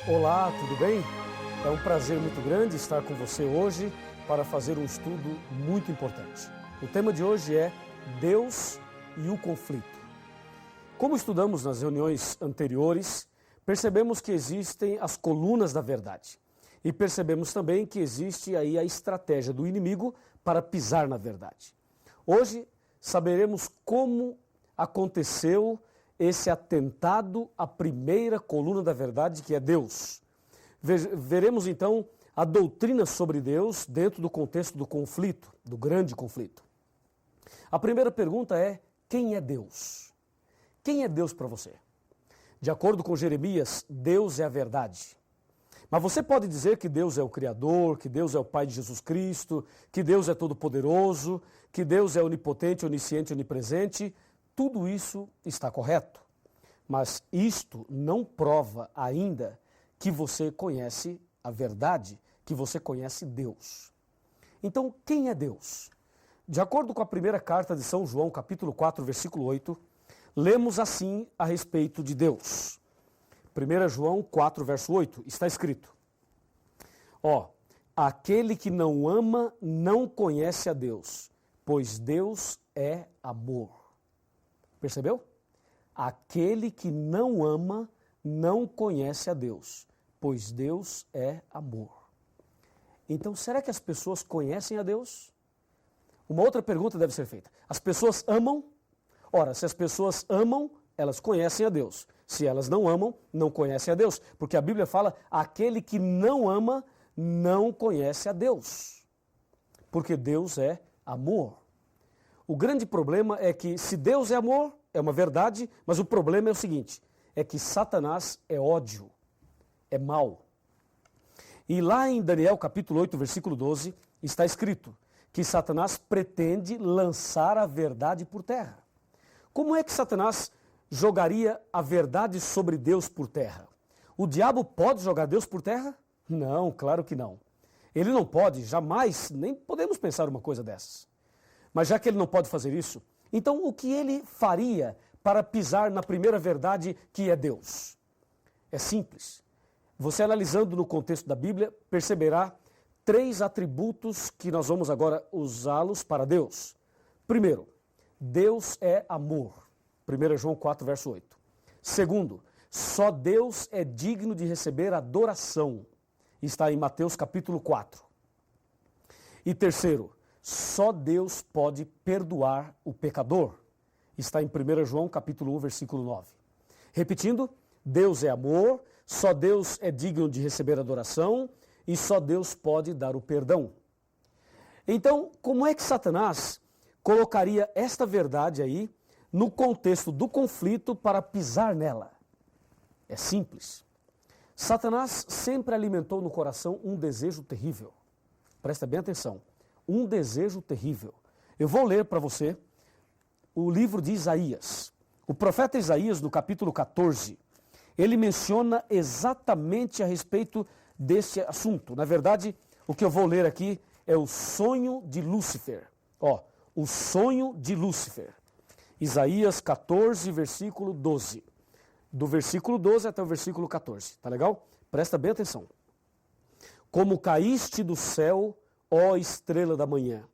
Olá, tudo bem? É um prazer muito grande estar com você hoje para fazer um estudo muito importante. O tema de hoje é Deus e o conflito. Como estudamos nas reuniões anteriores, percebemos que existem as colunas da verdade. E percebemos também que existe aí a estratégia do inimigo para pisar na verdade. Hoje saberemos como aconteceu esse atentado à primeira coluna da verdade, que é Deus. Veremos então a doutrina sobre Deus dentro do contexto do conflito, do grande conflito. A primeira pergunta é: quem é Deus? Quem é Deus para você? De acordo com Jeremias, Deus é a verdade. Mas você pode dizer que Deus é o Criador, que Deus é o Pai de Jesus Cristo, que Deus é todo-poderoso, que Deus é onipotente, onisciente, onipresente. Tudo isso está correto. Mas isto não prova ainda que você conhece a verdade, que você conhece Deus. Então, quem é Deus? De acordo com a primeira carta de São João, capítulo 4, versículo 8, lemos assim a respeito de Deus. 1 João 4, verso 8, está escrito: aquele que não ama não conhece a Deus, pois Deus é amor. Percebeu? Aquele que não ama não conhece a Deus, pois Deus é amor. Então, será que as pessoas conhecem a Deus? Uma outra pergunta deve ser feita. As pessoas amam? Ora, se as pessoas amam, elas conhecem a Deus. Se elas não amam, não conhecem a Deus. Porque a Bíblia fala, aquele que não ama não conhece a Deus. Porque Deus é amor. O grande problema é que se Deus é amor, é uma verdade, mas o problema é o seguinte, é que Satanás é ódio, é mal. E lá em Daniel capítulo 8, versículo 12, está escrito que Satanás pretende lançar a verdade por terra. Como é que Satanás jogaria a verdade sobre Deus por terra? O diabo pode jogar Deus por terra? Não, claro que não. Ele não pode, jamais, nem podemos pensar uma coisa dessas. Mas já que ele não pode fazer isso, então o que ele faria para pisar na primeira verdade, que é Deus? É simples. Você analisando no contexto da Bíblia, perceberá 3 atributos que nós vamos agora usá-los para Deus. Primeiro, Deus é amor. 1 João 4, verso 8. Segundo, só Deus é digno de receber adoração. Está em Mateus capítulo 4. E terceiro, só Deus pode perdoar o pecador. Está em 1 João capítulo 1, versículo 9. Repetindo, Deus é amor, só Deus é digno de receber adoração e só Deus pode dar o perdão. Então, como é que Satanás colocaria esta verdade aí no contexto do conflito para pisar nela? É simples. Satanás sempre alimentou no coração um desejo terrível. Presta bem atenção. Um desejo terrível. Eu vou ler para você o livro de Isaías. O profeta Isaías, no capítulo 14, ele menciona exatamente a respeito desse assunto. Na verdade, o que eu vou ler aqui é o sonho de Lúcifer. O sonho de Lúcifer. Isaías 14, versículo 12. Do versículo 12 até o versículo 14. Tá legal? Presta bem atenção. Como caíste do céu, ó estrela da manhã,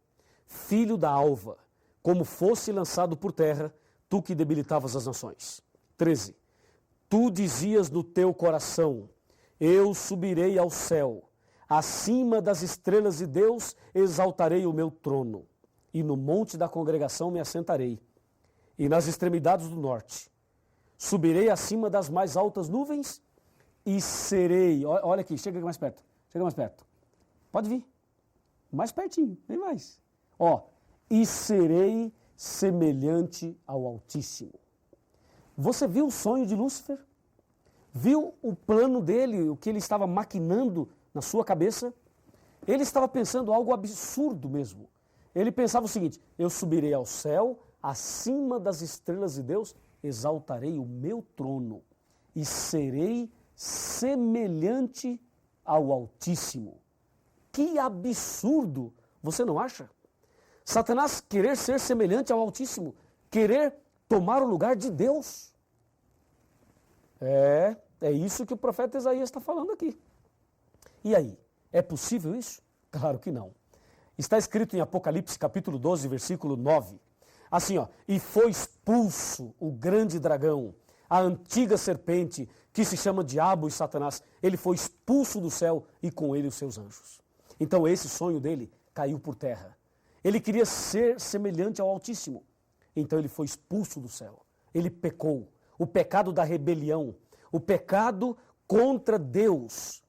filho da alva, como fosse lançado por terra, tu que debilitavas as nações. 13. Tu dizias no teu coração, eu subirei ao céu, acima das estrelas de Deus exaltarei o meu trono, e no monte da congregação me assentarei, e nas extremidades do norte. Subirei acima das mais altas nuvens e serei... Olha aqui, chega mais perto, Pode vir. Mais pertinho, vem mais. E serei semelhante ao Altíssimo. Você viu o sonho de Lúcifer? Viu o plano dele, o que ele estava maquinando na sua cabeça? Ele estava pensando algo absurdo mesmo. Ele pensava o seguinte, eu subirei ao céu, acima das estrelas de Deus, exaltarei o meu trono e serei semelhante ao Altíssimo. Que absurdo, você não acha? Satanás querer ser semelhante ao Altíssimo, querer tomar o lugar de Deus. É isso que o profeta Isaías está falando aqui. E aí, é possível isso? Claro que não. Está escrito em Apocalipse capítulo 12, versículo 9. Assim, ó, e foi expulso o grande dragão, a antiga serpente, que se chama Diabo e Satanás. Ele foi expulso do céu e com ele os seus anjos. Então esse sonho dele caiu por terra. Ele queria ser semelhante ao Altíssimo. Então ele foi expulso do céu. Ele pecou. O pecado da rebelião, o pecado contra Deus,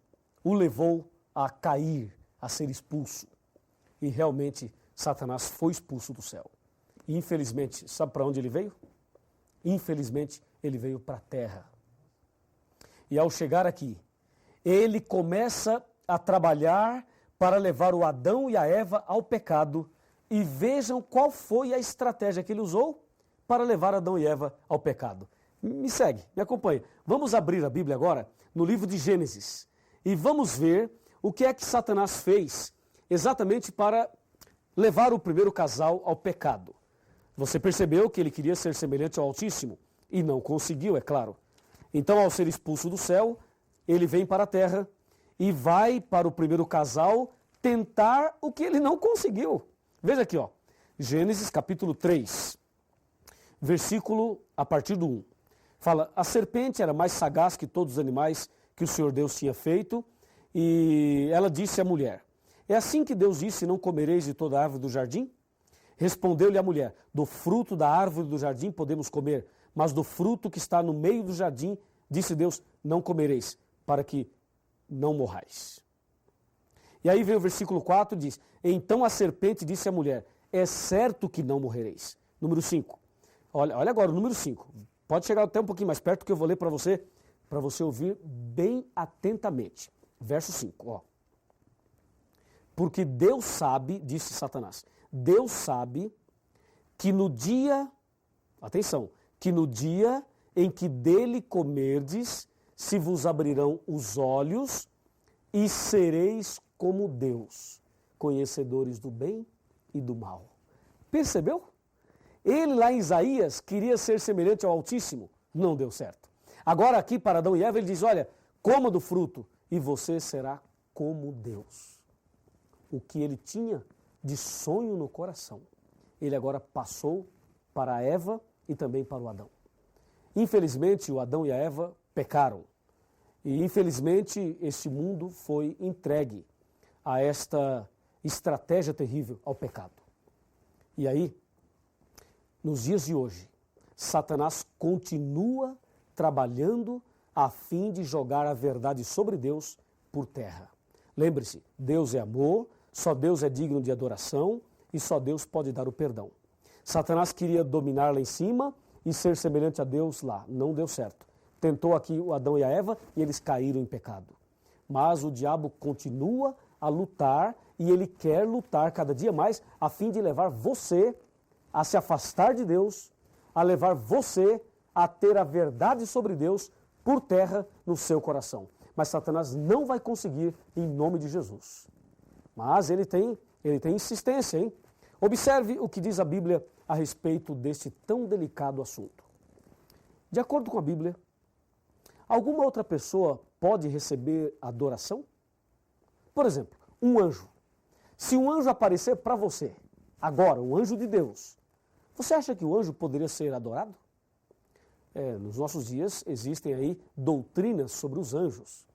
o levou a cair, a ser expulso. E realmente Satanás foi expulso do céu. E infelizmente, sabe para onde ele veio? Infelizmente, ele veio para a terra. E ao chegar aqui, ele começa a trabalhar para levar o Adão e a Eva ao pecado. E vejam qual foi a estratégia que ele usou para levar Adão e Eva ao pecado. Me segue, me acompanha. Vamos abrir a Bíblia agora no livro de Gênesis. E vamos ver o que é que Satanás fez exatamente para levar o primeiro casal ao pecado. Você percebeu que ele queria ser semelhante ao Altíssimo e não conseguiu, é claro. Então, ao ser expulso do céu, ele vem para a terra e vai para o primeiro casal tentar o que ele não conseguiu. Veja aqui, ó, Gênesis capítulo 3, versículo a partir do 1. Fala, a serpente era mais sagaz que todos os animais que o Senhor Deus tinha feito, e ela disse à mulher, é assim que Deus disse, não comereis de toda a árvore do jardim? Respondeu-lhe a mulher, do fruto da árvore do jardim podemos comer, mas do fruto que está no meio do jardim, disse Deus, não comereis, para que não morrais. E aí vem o versículo 4, diz, então a serpente disse à mulher, é certo que não morrereis. Número 5. Olha agora o número 5. Pode chegar até um pouquinho mais perto que eu vou ler para você ouvir bem atentamente. Verso 5, ó. Porque Deus sabe, disse Satanás, Deus sabe que no dia, atenção, que no dia em que dele comerdes, se vos abrirão os olhos e sereis como Deus, conhecedores do bem e do mal. Percebeu? Ele lá em Isaías queria ser semelhante ao Altíssimo, não deu certo. Agora aqui para Adão e Eva ele diz, olha, coma do fruto e você será como Deus. O que ele tinha de sonho no coração, ele agora passou para a Eva e também para o Adão. Infelizmente, o Adão e a Eva pecaram. E infelizmente, este mundo foi entregue a esta estratégia terrível, ao pecado. E aí, nos dias de hoje, Satanás continua trabalhando a fim de jogar a verdade sobre Deus por terra. Lembre-se, Deus é amor, só Deus é digno de adoração e só Deus pode dar o perdão. Satanás queria dominar lá em cima e ser semelhante a Deus lá. Não deu certo. Tentou aqui o Adão e a Eva e eles caíram em pecado. Mas o diabo continua a lutar e ele quer lutar cada dia mais a fim de levar você a se afastar de Deus, a levar você a ter a verdade sobre Deus por terra no seu coração. Mas Satanás não vai conseguir em nome de Jesus. Mas ele tem insistência, hein? Observe o que diz a Bíblia a respeito deste tão delicado assunto. De acordo com a Bíblia, alguma outra pessoa pode receber adoração? Por exemplo, um anjo. Se um anjo aparecer para você, agora, um anjo de Deus, você acha que o anjo poderia ser adorado? Nos nossos dias existem aí doutrinas sobre os anjos.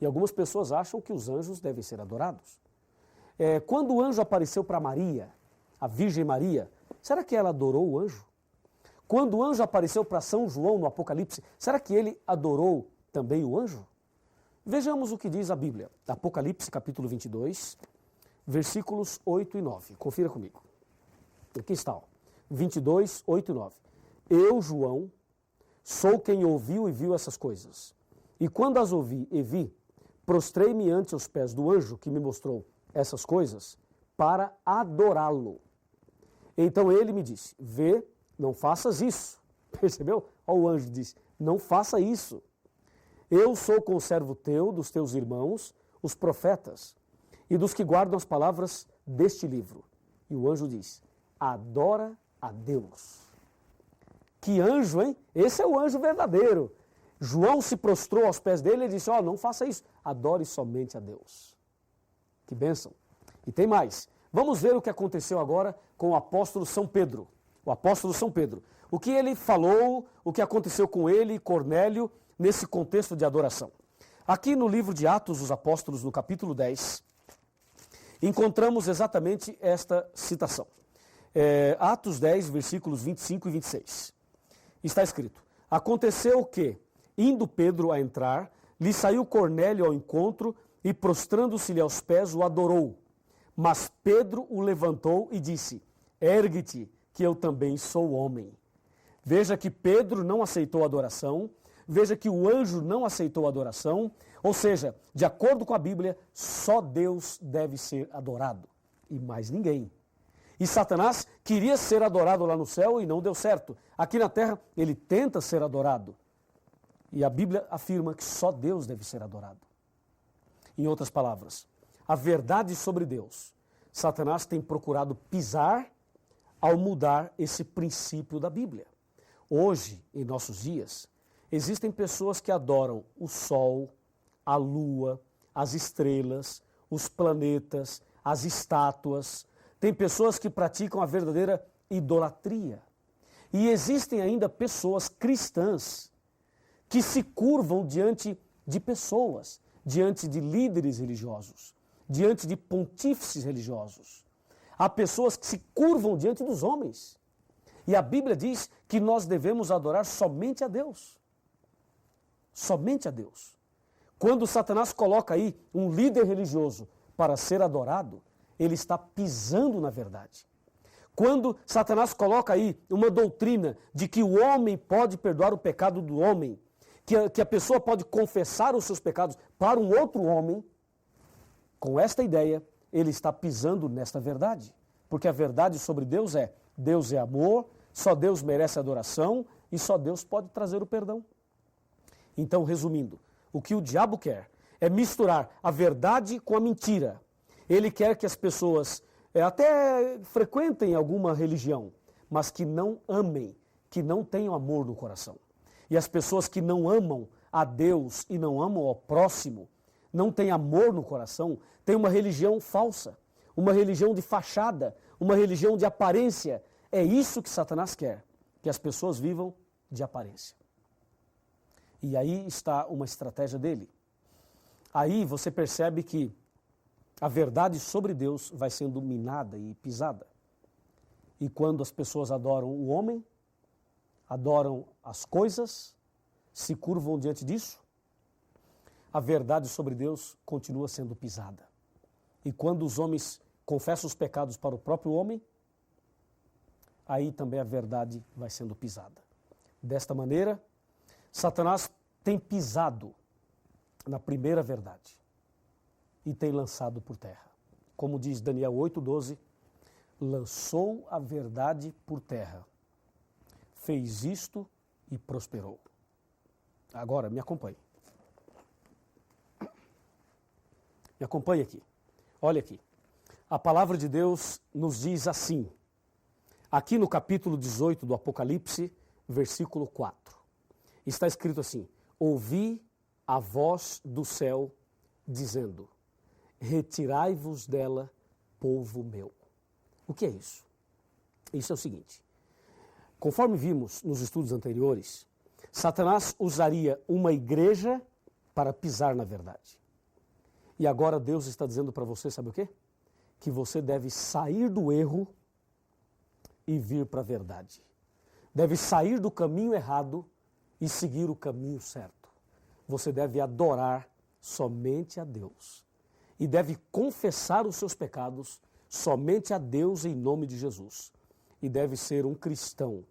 E algumas pessoas acham que os anjos devem ser adorados. Quando o anjo apareceu para Maria, a Virgem Maria, será que ela adorou o anjo? Quando o anjo apareceu para São João no Apocalipse, será que ele adorou também o anjo? Vejamos o que diz a Bíblia. Apocalipse capítulo 22, versículos 8 e 9. Confira comigo. Aqui está, ó. 22, 8 e 9. Eu, João, sou quem ouviu e viu essas coisas. E quando as ouvi e vi, prostrei-me ante os pés do anjo que me mostrou essas coisas para adorá-lo. Então ele me disse, vê, não faças isso. Percebeu? Ó, o anjo disse, não faça isso. Eu sou conservo teu, dos teus irmãos, os profetas, e dos que guardam as palavras deste livro. E o anjo diz, adora a Deus. Que anjo, hein? Esse é o anjo verdadeiro. João se prostrou aos pés dele e disse, não faça isso, adore somente a Deus. Que bênção. E tem mais. Vamos ver o que aconteceu agora com o apóstolo São Pedro. O apóstolo São Pedro. O que ele falou, o que aconteceu com ele e Cornélio nesse contexto de adoração. Aqui no livro de Atos dos Apóstolos, no capítulo 10, encontramos exatamente esta citação. Atos 10, versículos 25 e 26. Está escrito, aconteceu que, indo Pedro a entrar, lhe saiu Cornélio ao encontro e, prostrando-se-lhe aos pés, o adorou. Mas Pedro o levantou e disse, ergue-te, que eu também sou homem. Veja que Pedro não aceitou a adoração, veja que o anjo não aceitou a adoração, ou seja, de acordo com a Bíblia, só Deus deve ser adorado, e mais ninguém. E Satanás queria ser adorado lá no céu e não deu certo. Aqui na terra, ele tenta ser adorado. E a Bíblia afirma que só Deus deve ser adorado. Em outras palavras, a verdade sobre Deus, Satanás tem procurado pisar ao mudar esse princípio da Bíblia. Hoje, em nossos dias, existem pessoas que adoram o sol, a lua, as estrelas, os planetas, as estátuas. Tem pessoas que praticam a verdadeira idolatria. E existem ainda pessoas cristãs que se curvam diante de pessoas, diante de líderes religiosos, diante de pontífices religiosos. Há pessoas que se curvam diante dos homens. E a Bíblia diz que nós devemos adorar somente a Deus. Somente a Deus. Quando Satanás coloca aí um líder religioso para ser adorado, ele está pisando na verdade. Quando Satanás coloca aí uma doutrina de que o homem pode perdoar o pecado do homem, que a pessoa pode confessar os seus pecados para um outro homem, com esta ideia, ele está pisando nesta verdade. Porque a verdade sobre Deus é amor, só Deus merece adoração e só Deus pode trazer o perdão. Então, resumindo, o que o diabo quer é misturar a verdade com a mentira. Ele quer que as pessoas até frequentem alguma religião, mas que não amem, que não tenham amor no coração. E as pessoas que não amam a Deus e não amam ao próximo, não têm amor no coração, têm uma religião falsa, uma religião de fachada, uma religião de aparência. É isso que Satanás quer, que as pessoas vivam de aparência. E aí está uma estratégia dele. Aí você percebe que a verdade sobre Deus vai sendo minada e pisada. E quando as pessoas adoram o homem, adoram as coisas, se curvam diante disso, a verdade sobre Deus continua sendo pisada. E quando os homens confessam os pecados para o próprio homem, aí também a verdade vai sendo pisada. Desta maneira, Satanás tem pisado na primeira verdade e tem lançado por terra. Como diz Daniel 8:12, lançou a verdade por terra, fez isto e prosperou. Agora, me acompanhe. Me acompanhe aqui. Olha aqui. A palavra de Deus nos diz assim, aqui no capítulo 18 do Apocalipse, versículo 4. Está escrito assim, ouvi a voz do céu dizendo, retirai-vos dela, povo meu. O que é isso? Isso é o seguinte, conforme vimos nos estudos anteriores, Satanás usaria uma igreja para pisar na verdade. E agora Deus está dizendo para você, sabe o quê? Que você deve sair do erro e vir para a verdade. Deve sair do caminho errado e seguir o caminho certo. Você deve adorar somente a Deus. E deve confessar os seus pecados somente a Deus em nome de Jesus. E deve ser um cristão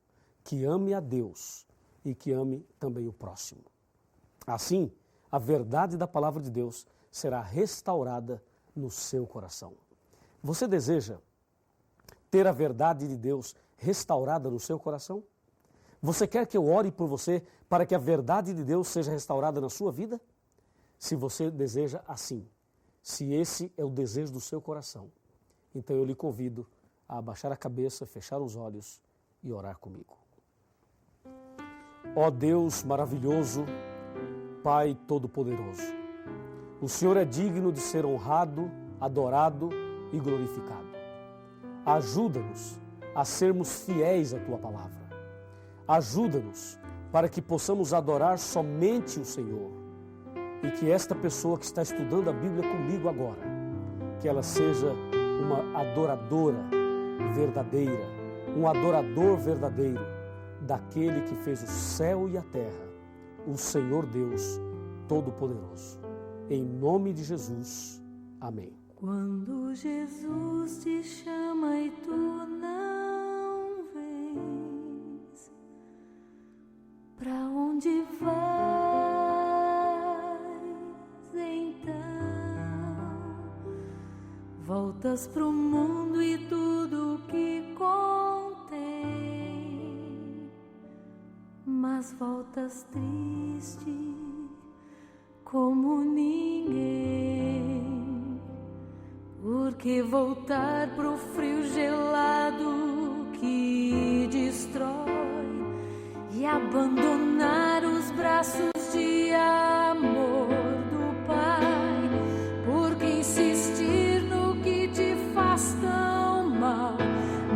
que ame a Deus e que ame também o próximo. Assim, a verdade da palavra de Deus será restaurada no seu coração. Você deseja ter a verdade de Deus restaurada no seu coração? Você quer que eu ore por você para que a verdade de Deus seja restaurada na sua vida? Se você deseja assim, se esse é o desejo do seu coração, então eu lhe convido a abaixar a cabeça, fechar os olhos e orar comigo. Ó Deus maravilhoso, Pai Todo-Poderoso. O Senhor é digno de ser honrado, adorado e glorificado. Ajuda-nos a sermos fiéis à Tua palavra. Ajuda-nos para que possamos adorar somente o Senhor. E que esta pessoa que está estudando a Bíblia comigo agora, que ela seja uma adoradora verdadeira, um adorador verdadeiro daquele que fez o céu e a terra, o Senhor Deus Todo-Poderoso. Em nome de Jesus, amém. Quando Jesus te chama e tu não vens, pra onde vais então? Voltas pro mundo e tudo que contém, mas voltas triste como ninguém, porque voltar pro frio gelado que destrói e abandonar os braços de amor do Pai, porque insistir no que te faz tão mal,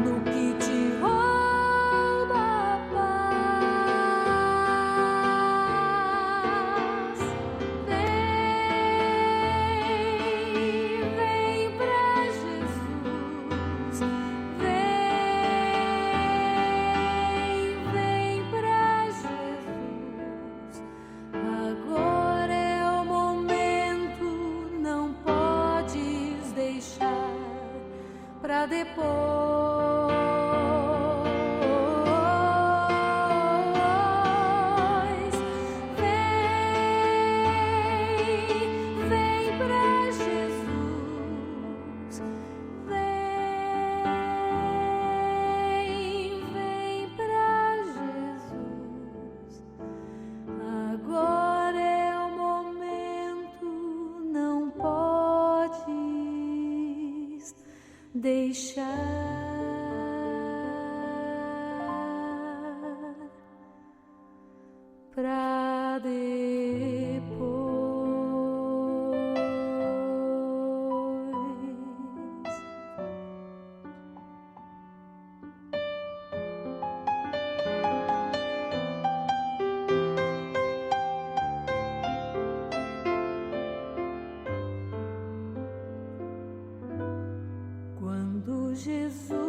no que te rouba a paz. Vem pra Jesus, vem pra Jesus. Agora é o momento, não podes deixar pra depois. Vem pra Jesus, vem pra Jesus. Agora é o momento, não podes deixar pra depois. Quando Jesus